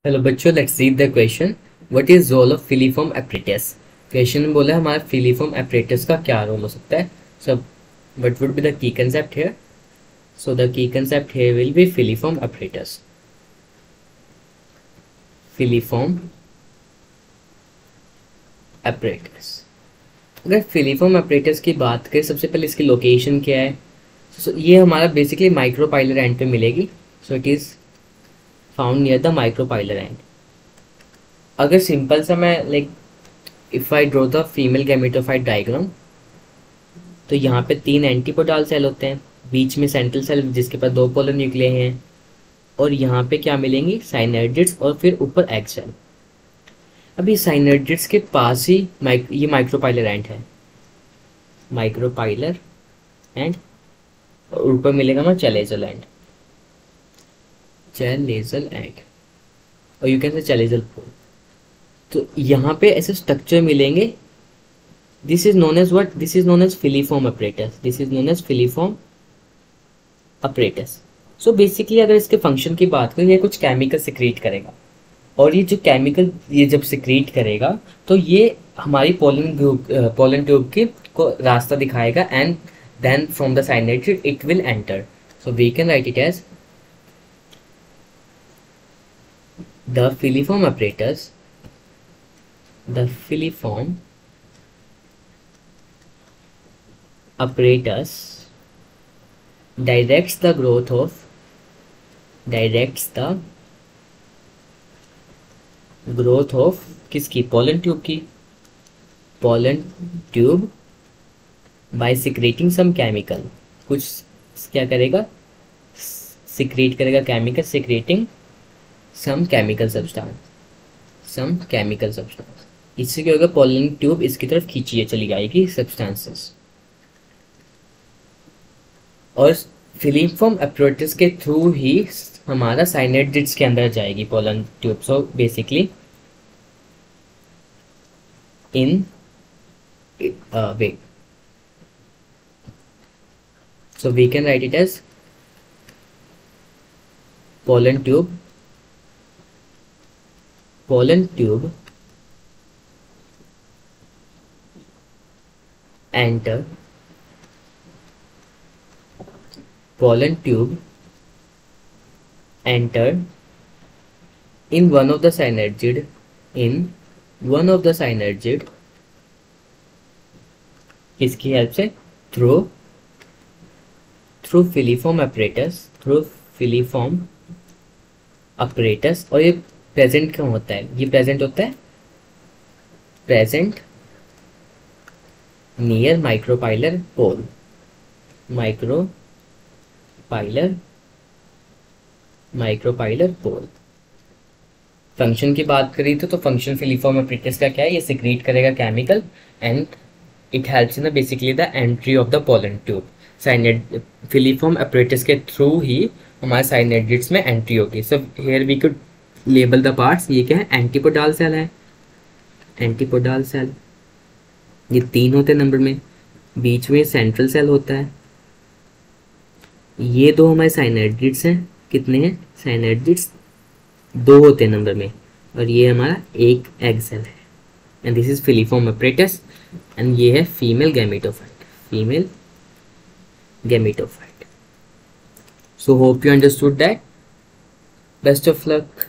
Hello बच्चों, let's read the question. What is role of filiform apparatus. Question में बोला है हमारा फिलीफॉर्म एपरेटस का क्या रोल हो सकता है। So what would be the key concept here. So the key concept here will be filiform apparatus. Filiform apparatus. अगर फिलीफॉर्म एपरेटस की बात करें, सबसे पहले इसकी लोकेशन क्या है। ये हमारा बेसिकली माइक्रोपाइलर एंड पे मिलेगी। So it is found near the micropylar and. अगर सिंपल सा मैं if I draw the female gametophyte diagram, तो यहाँ पे 3 एंटीपोडाल सेल होते हैं, बीच में सेंट्रल सेल जिसके पास 2 पोलर न्यूक्लियाई हैं, और यहाँ पे क्या मिलेंगी, साइनर्जिड्स, और फिर ऊपर एग सेल। अभी साइनर्जिड्स के पास ही ये माइक्रोपाइलर एंड है, माइक्रोपाइलर एंड, और ऊपर मिलेगा हमारा चैलेजल एंड, चैलेजल एंड, और you can say chalazal pole. तो यहाँ पे ऐसे स्ट्रक्चर मिलेंगे। This is known as what, this is known as filiform apparatus, this is known as filiform apparatus. So basically अगर इसके फंक्शन की बात करें, ये कुछ केमिकल सिक्रीट करेगा, और ये जो केमिकल ये जब सिक्रीट करेगा तो ये हमारी पोलन ट्यूब के को रास्ता दिखाएगा, and then from the synergid it will enter. So we can write it as the filiform apparatus, the filiform apparatus directs the growth of किसकी, पोलन ट्यूब की, pollen tube by secreting some chemical. कुछ क्या करेगा, secrete करेगा chemical, secreting some chemical substance. इससे क्या होगा, pollen tube इसकी तरफ खींची चली जाएगी सब्सटेंसेस, और फिलीफॉर्म अपरेटस के थ्रू ही हमारा साइनेड्रिड्स के अंदर जाएगी pollen tube. So basically in way, so we can write it as pollen tube enter pollen tube entered in one of the synergid किसकी हेल्प से, थ्रू फिलीफॉर्म अपरेटस। और ये प्रेजेंट क्यों होता है, ये प्रेजेंट होता है नियर माइक्रोपाइलर पोल, माइक्रोपाइलर पोल। फंक्शन की बात करी तो फंक्शन फिलीफॉर्म अपरेटस का क्या है, ये सिक्रीट करेगा chemical, and it helps in basically the entry of the pollen tube. Filiform apparatus के थ्रू ही हमारे साइनेड्रिड्स में एंट्री होगी। So here we could label the parts. ये क्या है, एंटीपोडाल सेल है, एंटीपोडाल सेल, ये 3 होते हैं नंबर में, बीच में सेंट्रल सेल होता है, ये 2 हमारे साइनेड्रिड्स हैं। कितने हैं साइनेड्रिड्स, 2 होते हैं नंबर में, और ये हमारा एक एग सेल है, and this is filiform apparatus, and ये है female gametophyte. So hope you understood that. Best of luck.